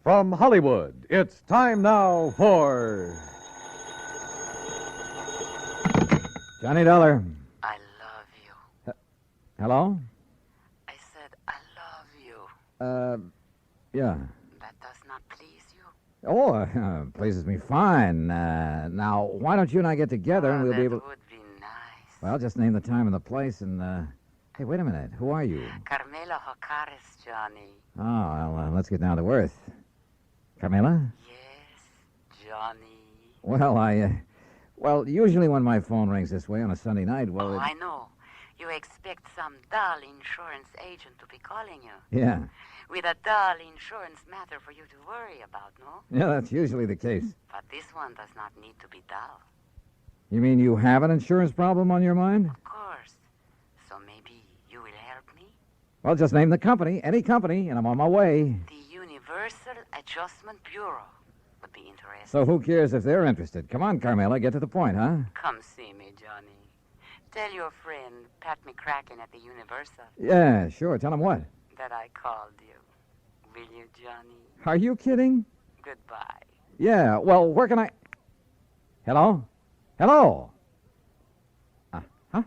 From Hollywood, it's time now for... Johnny Dollar. I love you. Hello? I said I love you. Yeah. That does not please you? Oh, pleases me fine. Now, why don't you and I get together and we'll be able... That would be nice. Well, just name the time and the place and, Hey, wait a minute. Who are you? Carmela Jocares, Johnny. Oh, well, let's get down to earth. Carmela? Yes, Johnny. Well, Well, usually when my phone rings this way on a Sunday night, well... I know. You expect some dull insurance agent to be calling you. Yeah. With a dull insurance matter for you to worry about, no? Yeah, that's usually the case. But this one does not need to be dull. You mean you have an insurance problem on your mind? Of course. So maybe you will help me? Well, just name the company, any company, and I'm on my way. The Universal Adjustment Bureau would be interesting. So who cares if they're interested? Come on, Carmela, get to the point, huh? Come see me, Johnny. Tell your friend, Pat McCracken at the Universal, Yeah, sure. Tell him what? that I called you. Will you, Johnny? Are you kidding? Goodbye. Yeah, well, where can I... Hello? Hello? Huh?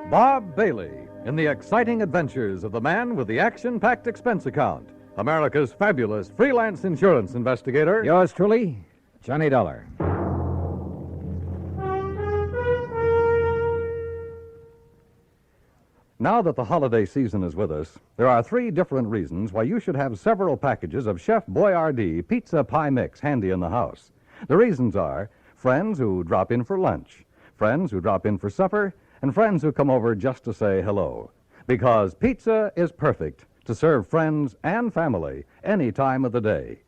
Bob Bailey in the exciting adventures of the man with the action-packed expense account, America's fabulous freelance insurance investigator. Yours truly, Johnny Dollar. Now that the holiday season is with us, there are 3 different reasons why you should have several packages of Chef Boyardee Pizza Pie Mix handy in the house. The reasons are friends who drop in for lunch, friends who drop in for supper, and friends who come over just to say hello. Because pizza is perfect to serve friends and family any time of the day.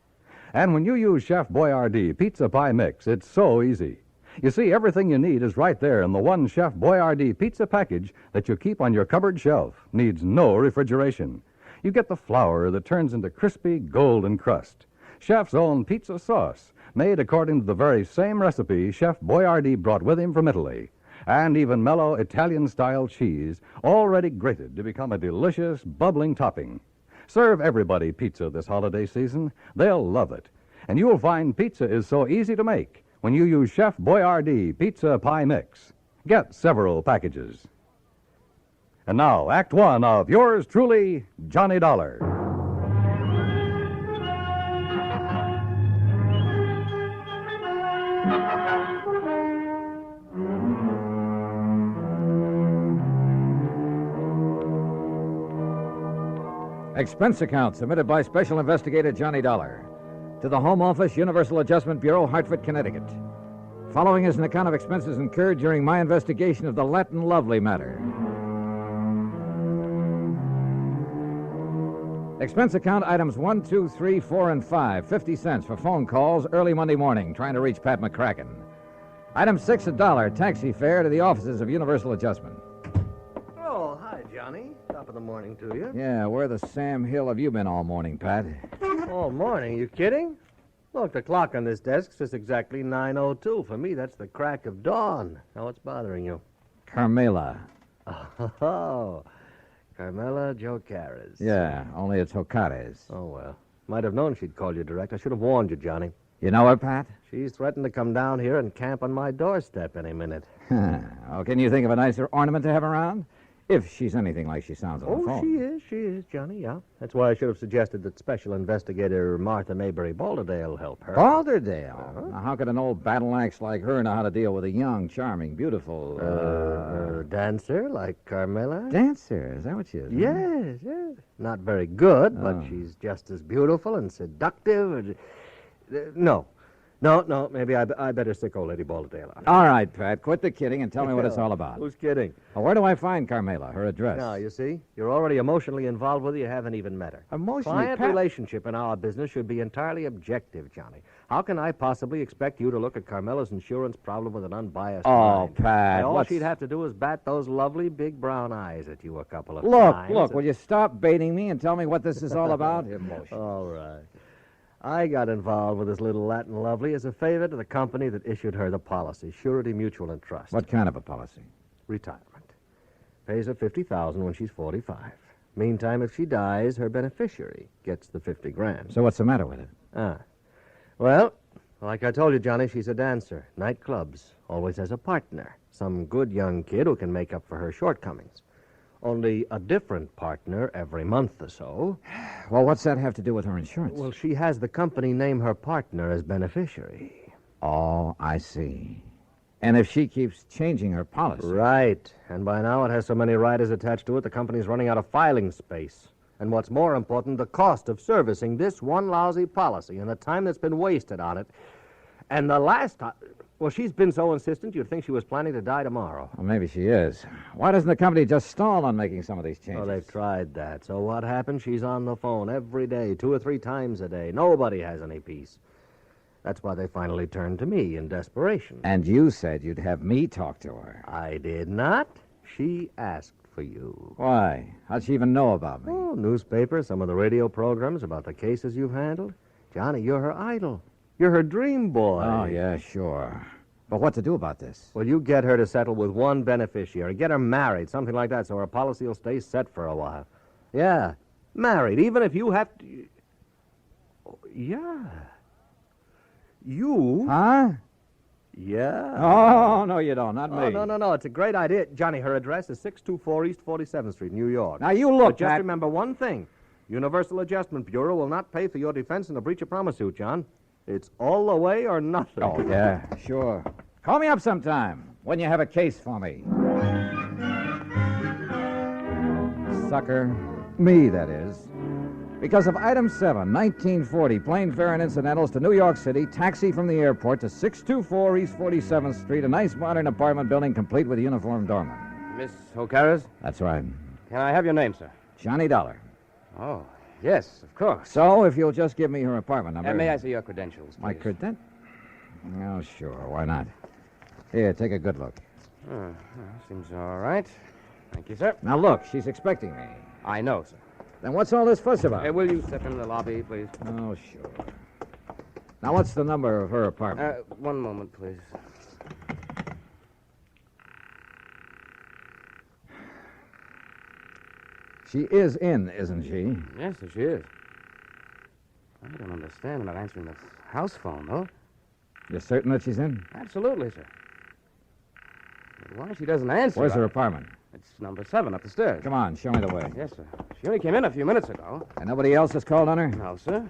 And when you use Chef Boyardee Pizza Pie Mix, it's so easy. You see, everything you need is right there in the one Chef Boyardee pizza package that you keep on your cupboard shelf. Needs no refrigeration. You get the flour that turns into crispy golden crust. Chef's own pizza sauce, made according to the very same recipe Chef Boyardee brought with him from Italy. And even mellow Italian-style cheese, already grated to become a delicious, bubbling topping. Serve everybody pizza this holiday season. They'll love it. And you'll find pizza is so easy to make when you use Chef Boyardee Pizza Pie Mix. Get several packages. And now, Act 1 of yours truly, Johnny Dollar. Expense account submitted by Special Investigator Johnny Dollar to the Home Office, Universal Adjustment Bureau, Hartford, Connecticut. Following is an account of expenses incurred during my investigation of the Latin Lovely matter. Expense account items 1, 2, 3, 4, and 5, 50 cents for phone calls early Monday morning trying to reach Pat McCracken. Item 6, $1, taxi fare to the offices of Universal Adjustment. Oh, hi, Johnny. Top of the morning to you. Yeah, where the Sam Hill have you been all morning, Pat? All morning? You kidding? Look, the clock on this desk says exactly 9:02. For me, that's the crack of dawn. Now, what's bothering you? Carmela. Oh, Carmela Jocares. Yeah, only it's Jocares. Oh, well. Might have known she'd call you direct. I should have warned you, Johnny. You know her, Pat? She's threatened to come down here and camp on my doorstep any minute. Oh, can you think of a nicer ornament to have around? If she's anything like she sounds on the phone. She is, Johnny, yeah. That's why I should have suggested that Special Investigator Martha Maybury Balderdale help her. Balderdale? Now, how could an old battle axe like her know how to deal with a young, charming, beautiful... dancer like Carmela? Dancer? Is that what she is? Yes, yes. Not very good, but she's just as beautiful and seductive. No, maybe I better stick old Lady Balderdale on. All right, Pat, quit the kidding and tell me what it's all about. Who's kidding? Well, where do I find Carmela, her address? Now, you see, you're already emotionally involved with her. You haven't even met her. Emotionally? Client relationship in our business should be entirely objective, Johnny. How can I possibly expect you to look at Carmela's insurance problem with an unbiased mind? Pat, All she'd have to do is bat those lovely big brown eyes at you a couple of times. Look, will you stop baiting me and tell me what this is all about? Emotion. All right. I got involved with this little Latin lovely as a favor to the company that issued her the policy, Surety Mutual and Trust. What kind of a policy? Retirement. pays her $50,000 when she's 45. Meantime, if she dies, her beneficiary gets the 50 grand. So what's the matter with it? Well, like I told you, Johnny, she's a dancer. Nightclubs. Always has a partner. Some good young kid who can make up for her shortcomings. Only a different partner every month or so. Well, what's that have to do with her insurance? Well, she has the company name her partner as beneficiary. Oh, I see. And if she keeps changing her policy... Right. And by now it has so many riders attached to it, the company's running out of filing space. And what's more important, the cost of servicing this one lousy policy and the time that's been wasted on it. And the last time... Well, she's been so insistent you'd think she was planning to die tomorrow. Well, maybe she is. Why doesn't the company just stall on making some of these changes? Well, they've tried that. So what happens? She's on the phone every day, 2 or 3 times a day. Nobody has any peace. That's why they finally turned to me in desperation. And you said you'd have me talk to her. I did not. She asked for you. Why? How'd she even know about me? Oh, newspapers, some of the radio programs about the cases you've handled. Johnny, you're her idol. You're her dream boy. Oh, yeah, sure. But what to do about this? Well, you get her to settle with one beneficiary. Get her married, something like that, so her policy will stay set for a while. Yeah, married, even if you have to... Oh, yeah. You? Huh? Yeah. Oh, no, you don't. Not me. Oh, no. It's a great idea. Johnny, her address is 624 East 47th Street, New York. Now, you look, But just Pat. remember one thing. Universal Adjustment Bureau will not pay for your defense in a breach of promise suit, John. It's all the way or nothing. Oh, yeah, sure. Call me up sometime when you have a case for me. Sucker. Me, that is. Because of item 7, 1940, plane fare and incidentals to New York City, taxi from the airport to 624 East 47th Street, a nice modern apartment building complete with a uniformed doorman. Miss O'Carras? That's right. Can I have your name, sir? Johnny Dollar. Oh, yes, of course. So, if you'll just give me her apartment number... May I see your credentials, please? My credentials? Oh, sure. Why not? Here, take a good look. Seems all right. Thank you, sir. Now, look, she's expecting me. I know, sir. Then what's all this fuss about? Will you step into the lobby, please? Oh, sure. Now, what's the number of her apartment? One moment, please. She is in, isn't she? Yes, sir, she is. I don't understand her not answering the house phone, though. You're certain that she's in? Absolutely, sir. But why she doesn't answer... Where's her apartment? It's number 7 up the stairs. Come on, show me the way. Yes, sir. She only came in a few minutes ago. And nobody else has called on her? No, sir.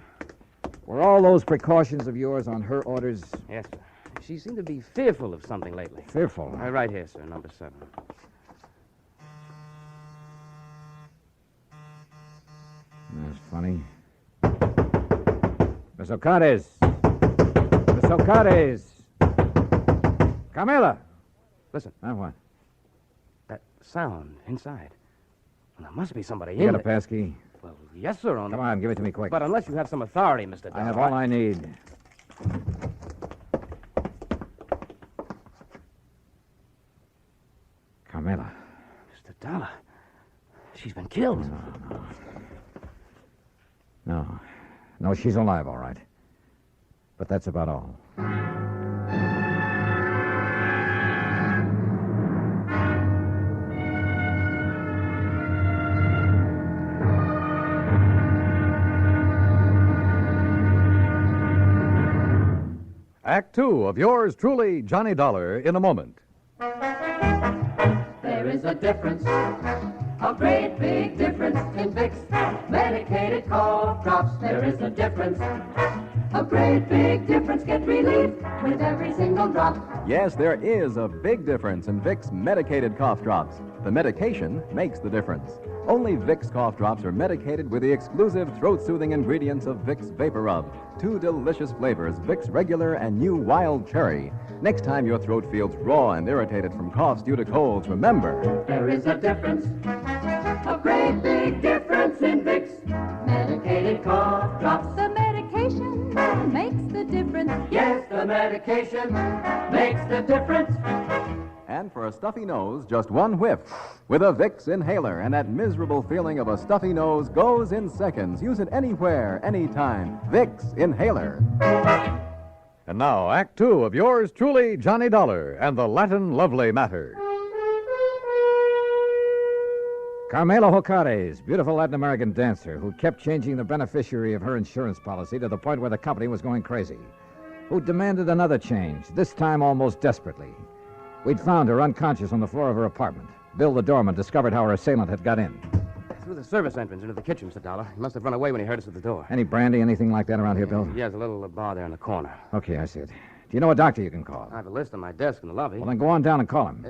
Were all those precautions of yours on her orders? Yes, sir. She seemed to be fearful of something lately. Fearful? Right here, sir, number 7. That's funny. Miss Ocades! Miss Ocades! Carmela! Listen. What? That sound inside. Well, there must be somebody You in got a there. passkey? Well, yes, sir. Come on, give it to me quick. But unless you have some authority, Mr. Dollar. I have all I need. Carmela. Mr. Dollar. She's been killed. No, she's alive, all right. But that's about all. Act 2 of yours truly, Johnny Dollar, in a moment. There is a difference, a great big difference in Vicks medicated cough drops. There is a difference, a great big difference. Get relief with every single drop. Yes, there is a big difference in Vicks medicated cough drops. The medication makes the difference. Only Vicks cough drops are medicated with the exclusive throat-soothing ingredients of Vicks Vapor Rub. 2 delicious flavors, Vicks Regular and new Wild Cherry. Next time your throat feels raw and irritated from coughs due to colds, remember... There is a difference, a great big difference in Vicks medicated cough drops. The medication makes the difference. Yes, the medication makes the difference. And for a stuffy nose, just one whiff with a Vicks inhaler, and that miserable feeling of a stuffy nose goes in seconds. Use it anywhere, anytime. Vicks inhaler. And now, Act 2 of yours truly, Johnny Dollar, and the Latin Lovely Matter. Carmela Jocares, beautiful Latin American dancer who kept changing the beneficiary of her insurance policy to the point where the company was going crazy, who demanded another change, this time almost desperately. We'd found her unconscious on the floor of her apartment. Bill, the doorman, discovered how her assailant had got in. Through the service entrance into the kitchen, Mr. Dollar. He must have run away when he heard us at the door. Any brandy, anything like that around here, Bill? Yeah, there's a little bar there in the corner. Okay, I see it. Do you know a doctor you can call? I have a list on my desk in the lobby. Well, then go on down and call him.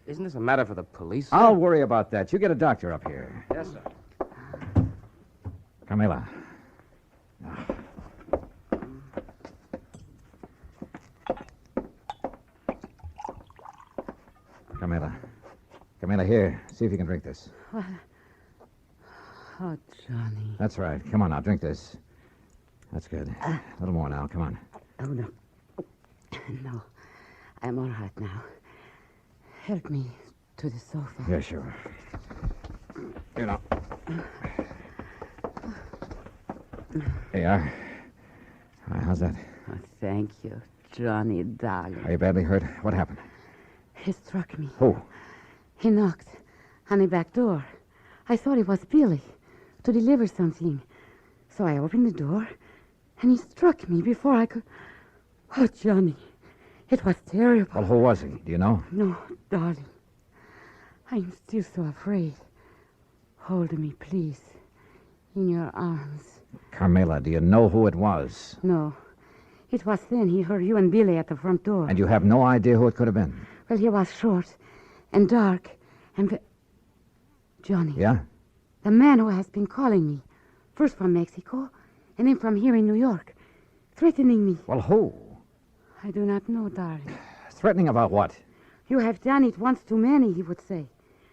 Isn't this a matter for the police, sir? I'll worry about that. You get a doctor up here. Yes, sir. Carmela. Carmela, here. See if you can drink this. Oh, Johnny. That's right. Come on now, drink this. That's good. A little more now. Come on. Oh, no. No. I'm all right now. Help me to the sofa. Yeah, sure. Here now. There you are. All right, how's that? Oh, thank you, Johnny, darling. Are you badly hurt? What happened? He struck me. Who? He knocked on the back door. I thought it was Billy to deliver something. So I opened the door, and he struck me before I could... Oh, Johnny, it was terrible. Well, who was he? Do you know? No, darling. I'm still so afraid. Hold me, please, in your arms. Carmela, do you know who it was? No. It was then he heard you and Billy at the front door. And you have no idea who it could have been? Well, he was short and dark and... Johnny. Yeah? The man who has been calling me. First from Mexico, and then from here in New York. Threatening me. Well, who? I do not know, darling. Threatening about what? You have done it once too many, he would say.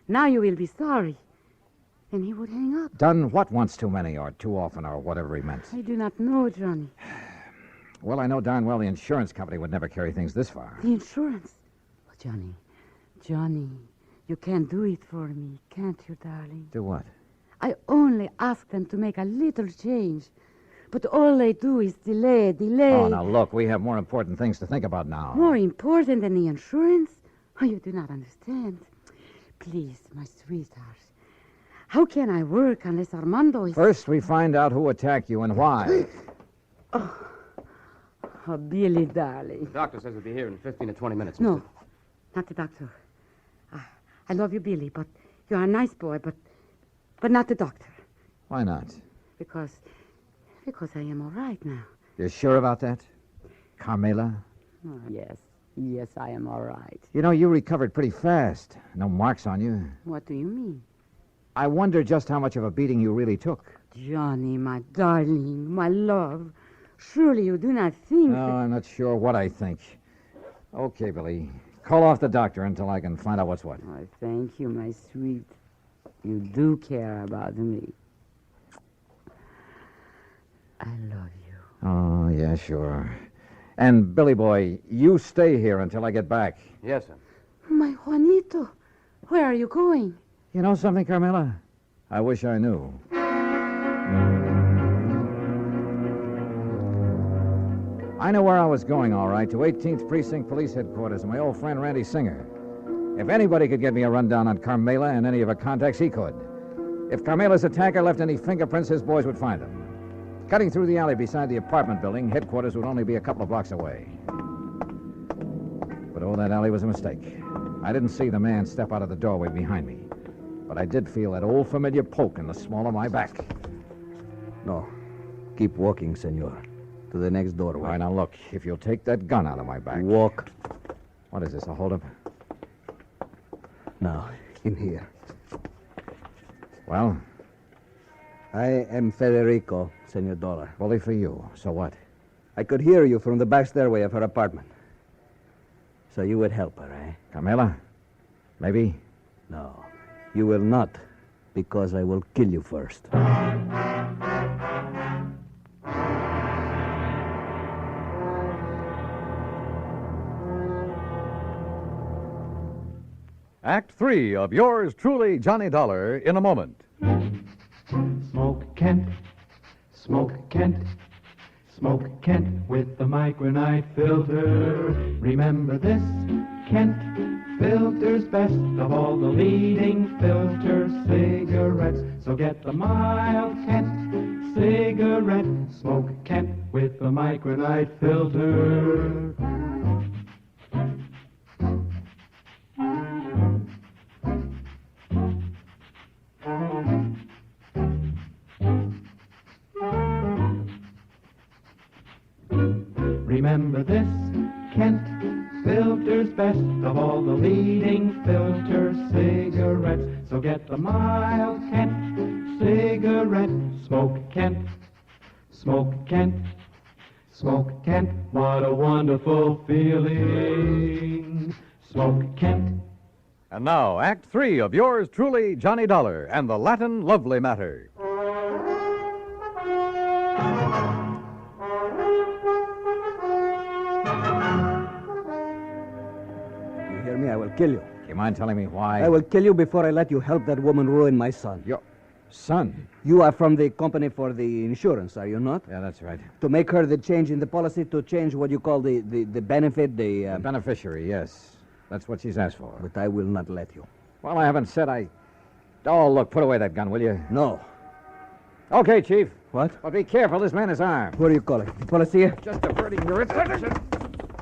Now you will be sorry. Then he would hang up. Done what once too many, or too often, or whatever he meant? I do not know, Johnny. Well, I know darn well the insurance company would never carry things this far. The insurance? Oh, Johnny, you can't do it for me, can't you, darling? Do what? I only ask them to make a little change. But all they do is delay. Oh, now look, we have more important things to think about now. More important than the insurance? Oh, you do not understand. Please, my sweetheart. How can I work unless Armando is... First, we find out who attacked you and why. Oh, Billy, darling. The doctor says he'll be here in 15 to 20 minutes. No, not the doctor. I love you, Billy, but you're a nice boy, but not the doctor. Why not? Because I am all right now. You're sure about that? Carmela? Oh, yes, I am all right. You know, you recovered pretty fast. No marks on you. What do you mean? I wonder just how much of a beating you really took. Johnny, my darling, my love. Surely you do not think No, I'm not sure what I think. Okay, Billy. Call off the doctor until I can find out what's what. Oh, thank you, my sweet. You do care about me. I love you. Oh, yeah, sure. And, Billy boy, you stay here until I get back. Yes, sir. My Juanito, where are you going? You know something, Carmela? I wish I knew. I know where I was going, all right, to 18th Precinct Police Headquarters and my old friend Randy Singer. If anybody could get me a rundown on Carmela and any of her contacts, he could. If Carmela's attacker left any fingerprints, his boys would find them. Cutting through the alley beside the apartment building, headquarters would only be a couple of blocks away. But oh, that alley was a mistake. I didn't see the man step out of the doorway behind me. But I did feel that old familiar poke in the small of my back. No. Keep walking, senor. To the next doorway. All right, now look, if you'll take that gun out of my back. Walk. What is this, a holdup? Now, in here. Well, I am Federico, Senor Dollar. bully for you. So what? I could hear you from the back stairway of her apartment. So you would help her, eh? Carmela? Maybe? No. You will not, because I will kill you first. Act 3 of yours truly, Johnny Dollar, in a moment. Smoke Kent, Smoke Kent, Smoke Kent with the micronite filter. Remember this, Kent filters best of all the leading filter cigarettes. So get the mild Kent cigarette. Smoke Kent with the micronite filter. Remember this, Kent filters best of all the leading filter cigarettes. So get the mild Kent cigarette. Smoke Kent, smoke Kent, smoke Kent. What a wonderful feeling. Smoke Kent. And now, Act 3 of yours truly, Johnny Dollar and the Latin Lovely Matter. You hear me? I will kill you. Do you mind telling me why? I will kill you before I let you help that woman ruin my son. Your son? You are from the company for the insurance, are you not? Yeah, that's right. To make her the change in the policy, to change what you call the benefit, The beneficiary, yes. That's what she's asked for. But I will not let you. Well, I haven't said I... Oh, look, put away that gun, will you? No. Okay, Chief. What? But be careful, this man is armed. What do you call it? The policy? Just diverting your attention.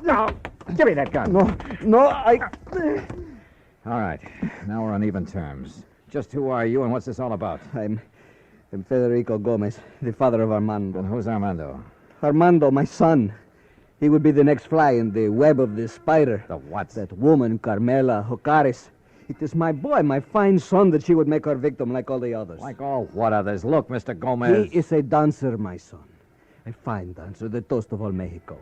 No, give me that gun. No, I... All right, now we're on even terms. Just who are you and what's this all about? I'm Federico Gomez, the father of Armando. And who's Armando? Armando, my son. He would be the next fly in the web of the spider. The what? That woman, Carmela Jocares. It is my boy, my fine son, that she would make her victim like all the others. Like all what others? Look, Mr. Gomez. He is a dancer, my son. A fine dancer, the toast of all Mexico.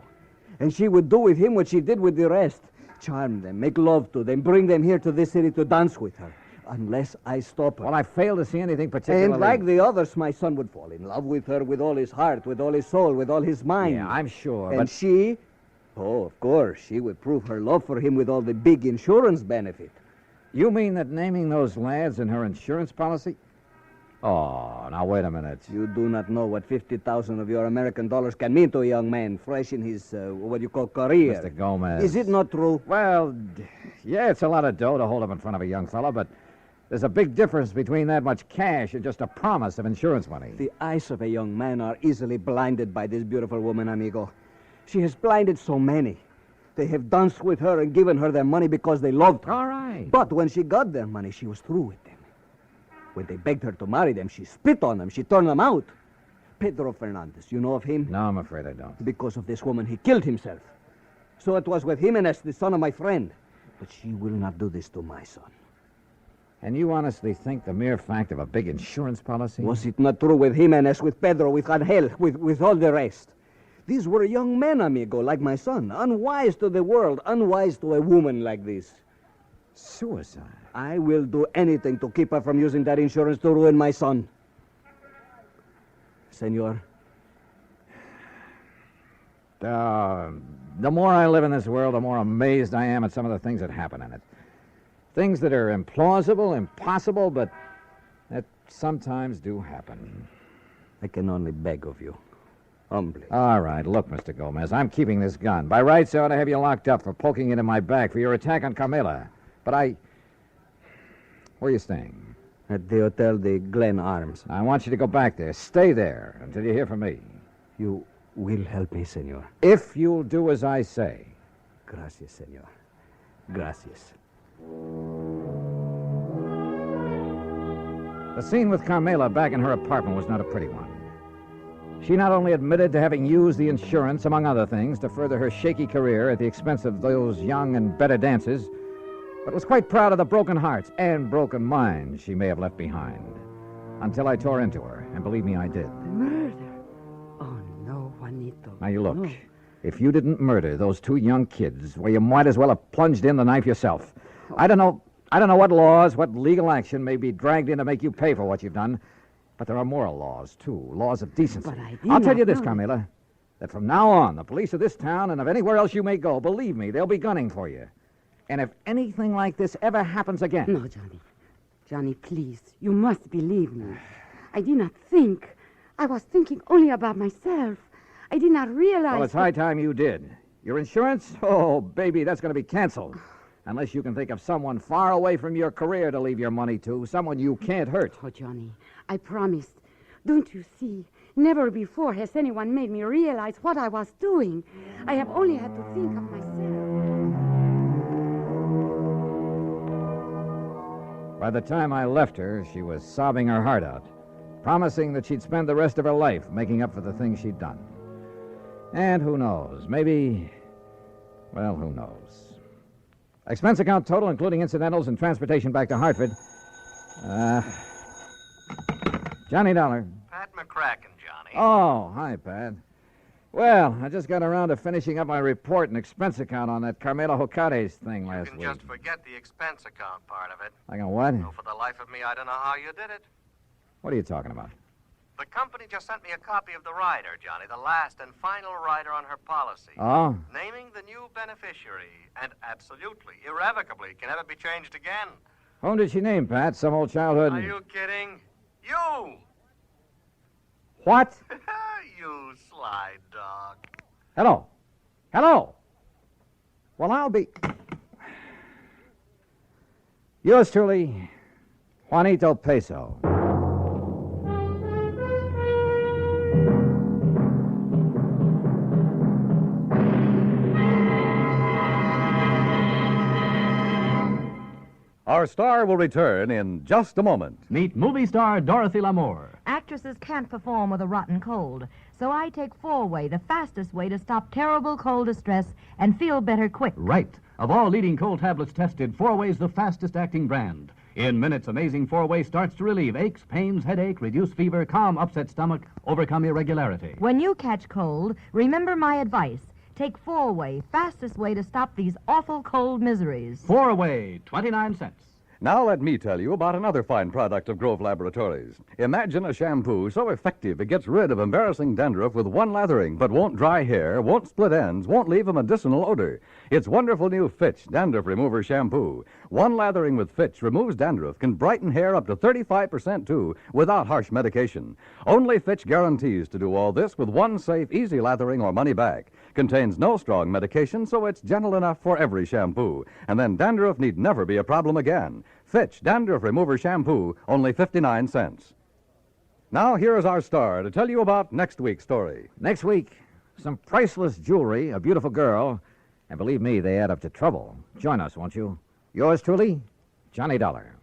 And she would do with him what she did with the rest. Charm them, make love to them, bring them here to this city to dance with her. Unless I stop her. Well, I fail to see anything particularly... And like the others, my son would fall in love with her with all his heart, with all his soul, with all his mind. Yeah, I'm sure, And but... she... Oh, of course, she would prove her love for him with all the big insurance benefit. You mean that naming those lads in her insurance policy? Oh, now wait a minute. You do not know what 50,000 of your American dollars can mean to a young man fresh in his, what you call, career. Mr. Gomez. Is it not true? Well, yeah, it's a lot of dough to hold up in front of a young fellow, but there's a big difference between that much cash and just a promise of insurance money. The eyes of a young man are easily blinded by this beautiful woman, amigo. She has blinded so many. They have danced with her and given her their money because they loved her. All right. But when she got their money, she was through with them. When they begged her to marry them, she spit on them. She turned them out. Pedro Fernandez, you know of him? No, I'm afraid I don't. Because of this woman, he killed himself. So it was with Jimenez, the son of my friend. But she will not do this to my son. And you honestly think the mere fact of a big insurance policy? Was it not true with Jimenez, with Pedro, with Angel, with all the rest? These were young men, amigo, like my son. Unwise to the world, unwise to a woman like this. Suicide? I will do anything to keep her from using that insurance to ruin my son. Senor. The more I live in this world, the more amazed I am at some of the things that happen in it. Things that are implausible, impossible, but that sometimes do happen. I can only beg of you. Humbly. All right, look, Mr. Gomez, I'm keeping this gun. By rights, I ought to have you locked up for poking it in my back for your attack on Carmela. But Where are you staying? At the Hotel de Glen Arms. I want you to go back there. Stay there until you hear from me. You will help me, senor. If you'll do as I say. Gracias, senor. Gracias. The scene with Carmela back in her apartment was not a pretty one. She not only admitted to having used the insurance, among other things, to further her shaky career at the expense of those young and better dancers, but was quite proud of the broken hearts and broken minds she may have left behind. Until I tore into her, and believe me, I did. Murder? Oh, no, Juanito. Now, you look. No. If you didn't murder those two young kids, well, you might as well have plunged in the knife yourself. I don't know what laws, what legal action may be dragged in to make you pay for what you've done, but there are moral laws, too, laws of decency. But I did I'll tell not you this, know. Carmela, that from now on, the police of this town and of anywhere else you may go, believe me, they'll be gunning for you. And if anything like this ever happens again... No, Johnny. Johnny, please. You must believe me. I did not think. I was thinking only about myself. I did not realize... Well, it's high time you did. Your insurance? Oh, baby, that's going to be canceled. Unless you can think of someone far away from your career to leave your money to, someone you can't hurt. Oh, Johnny, I promised. Don't you see? Never before has anyone made me realize what I was doing. I have only had to think of myself. By the time I left her, she was sobbing her heart out, promising that she'd spend the rest of her life making up for the things she'd done. And who knows? Maybe... Well, who knows? Expense account total, including incidentals and transportation back to Hartford. Johnny Dollar. Pat McCracken, Johnny. Oh, hi, Pat. Well, I just got around to finishing up my report and expense account on that Carmela Jocares thing last week. You can just forget the expense account part of it. Like a what? No, for the life of me, I don't know how you did it. What are you talking about? The company just sent me a copy of the rider, Johnny, the last and final rider on her policy. Oh? Naming the new beneficiary, and absolutely, irrevocably, can never be changed again. Whom did she name, Pat? Some old childhood... Are you kidding? You! What? You sly dog. Hello. Hello. Well, I'll be... Yours truly, Juanito Peso. Our star will return in just a moment. Meet movie star Dorothy Lamour. Actresses can't perform with a rotten cold, so I take 4-Way, the fastest way to stop terrible cold distress and feel better quick. Right. Of all leading cold tablets tested, 4-Way's the fastest acting brand. In minutes, Amazing 4-Way starts to relieve aches, pains, headache, reduce fever, calm upset stomach, overcome irregularity. When you catch cold, remember my advice. Take 4-Way, fastest way to stop these awful cold miseries. 4-Way, 29 cents. Now let me tell you about another fine product of Grove Laboratories. Imagine a shampoo so effective it gets rid of embarrassing dandruff with one lathering, but won't dry hair, won't split ends, won't leave a medicinal odor. It's wonderful new Fitch Dandruff Remover Shampoo. One lathering with Fitch removes dandruff, can brighten hair up to 35% too, without harsh medication. Only Fitch guarantees to do all this with one safe, easy lathering or money back. Contains no strong medication, so it's gentle enough for every shampoo. And then dandruff need never be a problem again. Fitch Dandruff Remover Shampoo, only 59 cents. Now, here is our star to tell you about next week's story. Next week, some priceless jewelry, a beautiful girl, and believe me, they add up to trouble. Join us, won't you? Yours truly, Johnny Dollar.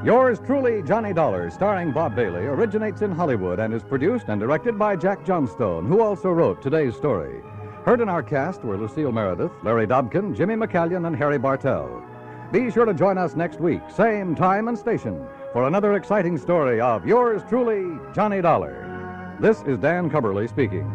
Yours truly, Johnny Dollar, starring Bob Bailey, originates in Hollywood and is produced and directed by Jack Johnstone, who also wrote today's story. Heard in our cast were Lucille Meredith, Larry Dobkin, Jimmy McCallion, and Harry Bartell. Be sure to join us next week, same time and station, for another exciting story of yours truly, Johnny Dollar. This is Dan Cubberly speaking.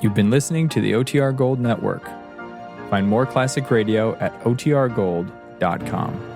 You've been listening to the OTR Gold Network. Find more classic radio at otrgold.com.